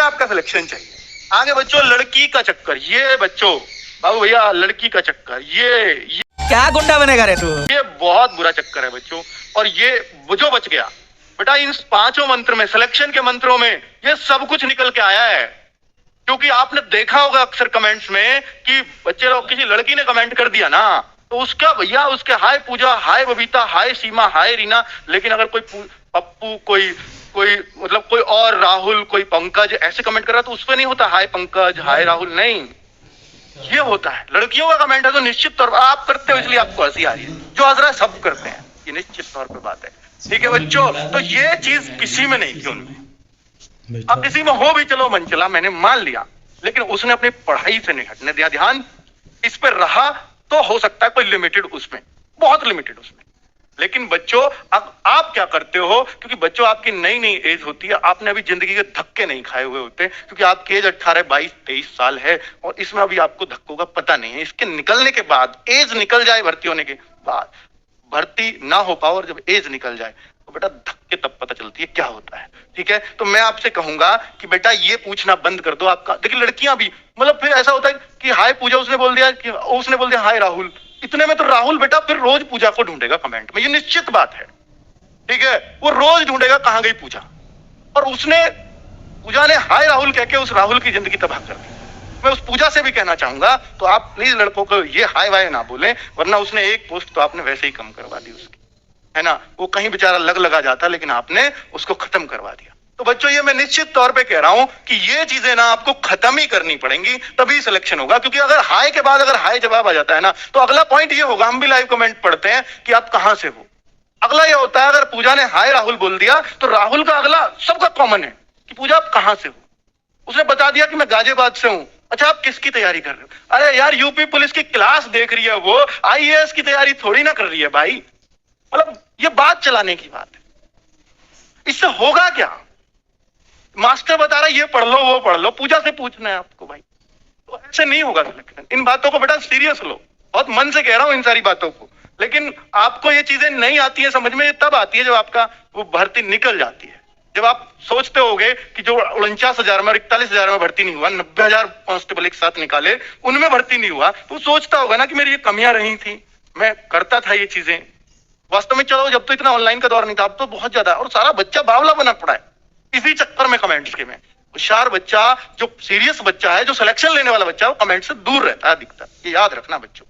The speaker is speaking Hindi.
आपका सिलेक्शन चाहिए। आगे बच्चों लड़की का चक्कर, ये बच्चों बाबू भैया लड़की का चक्कर, ये क्या गुंडा बनेगा रे तू? ये बहुत बुरा चक्कर है बच्चों। और ये जो बच गया बेटा, इन 5 मंत्र में, सिलेक्शन के मंत्रों में ये सब कुछ निकल के आया है। क्योंकि आपने देखा होगा अक्सर कमेंट्स में कि बच्चे लोग, किसी लड़की ने कमेंट कर दिया ना, तो उसका भैया उसके हाय पूजा, हाय बबीता, हाय सीमा, हाय रीना। लेकिन अगर कोई पप्पू, कोई मतलब कोई और राहुल, कोई पंकज ऐसे कमेंट कर रहा, तो उस पर नहीं होता हाय पंकज, हाय राहुल, नहीं, ये होता है। लड़कियों का कमेंट है तो निश्चित तौर पर आप करते हो, इसलिए आपको हंसी आ रही है। जो हंस रहा है सब करते हैं, ये निश्चित तौर पर बात है। ठीक है बच्चों, तो ये चीज किसी में नहीं थी उनमें। अब किसी में हो भी चलो मन चला, मैंने मान लिया, लेकिन उसने अपनी पढ़ाई से नहीं हटने दिया, ध्यान इस पर रहा, तो हो सकता है कोई लिमिटेड उसमें, बहुत लिमिटेड उसमें। लेकिन बच्चों अब आप क्या करते हो, क्योंकि बच्चों आपकी नई नई एज होती है, आपने अभी जिंदगी के धक्के नहीं खाए हुए होते, क्योंकि आपकी एज 18, 22, 23 साल है, और इसमें अभी आपको धक्कों का पता नहीं है। इसके निकलने के बाद, एज निकल जाए भर्ती होने के बाद, भर्ती ना हो पाओ, और जब एज निकल जाए तो बेटा धक्के तब पता चलती है क्या होता है। ठीक है, तो मैं आपसे कहूंगा कि बेटा ये पूछना बंद कर दो। आपका देखिए लड़कियां भी, मतलब फिर ऐसा होता है कि हाय पूजा उसने बोल दिया, कि उसने बोल दिया हाय राहुल, इतने में तो राहुल बेटा फिर रोज पूजा को ढूंढेगा कमेंट में, ये निश्चित बात है। ठीक है, वो रोज ढूंढेगा कहां गई पूजा, और पूजा ने हाय राहुल कह के उस राहुल की जिंदगी तबाह कर दी। मैं उस पूजा से भी कहना चाहूंगा, तो आप प्लीज लड़कों को ये हाय वाय ना बोलें, वरना उसने एक पोस्ट तो आपने वैसे ही कम करवा दी उसकी, है ना। वो कहीं बेचारा लगा जाता, लेकिन आपने उसको खत्म करवा दिया। तो बच्चों ये मैं निश्चित तौर पे कह रहा हूं कि ये चीजें ना आपको खत्म ही करनी पड़ेंगी, तभी सिलेक्शन होगा। क्योंकि अगर हाय के बाद अगर हाय जवाब आ जाता है ना, तो अगला पॉइंट ये होगा, हम भी लाइव कमेंट पढ़ते हैं कि आप कहां से हो। अगला ये होता है, अगर पूजा ने हाय राहुल बोल दिया, तो राहुल का अगला सबका कॉमन है कि पूजा आप कहां से हो। उसने बता दिया कि मैं गाजियाबाद से हूं। अच्छा, आप किसकी तैयारी कर रहे हो? अरे यार, यूपी पुलिस की क्लास देख रही है वो, IAS की तैयारी थोड़ी ना कर रही है भाई। मतलब ये बात चलाने की बात है, इससे होगा क्या? मास्टर बता रहा है ये पढ़ लो वो पढ़ लो, पूजा से पूछना है आपको भाई, तो ऐसे नहीं होगा सिलेक्शन। इन बातों को बेटा सीरियस लो, बहुत मन से कह रहा हूं इन सारी बातों को। लेकिन आपको ये चीजें नहीं आती है समझ में, तब आती है जब आपका वो भर्ती निकल जाती है। जब आप सोचते होगे कि जो 49,000 में और 41,000 में भर्ती नहीं हुआ, 90,000 कांस्टेबल एक साथ निकाले, उनमें भर्ती नहीं हुआ, तो सोचता होगा ना कि मेरी ये कमियां रही थी, मैं करता था ये चीजें। वास्तव में चलो जब तो इतना ऑनलाइन का दौर नहीं था, अब तो बहुत ज्यादा, और सारा बच्चा बावला बना पड़ा है इसी चक्कर में कमेंट्स के में। होशियार बच्चा, जो सीरियस बच्चा है, जो सिलेक्शन लेने वाला बच्चा है, वो कमेंट से दूर रहता है अधिकतर, ये याद रखना बच्चों।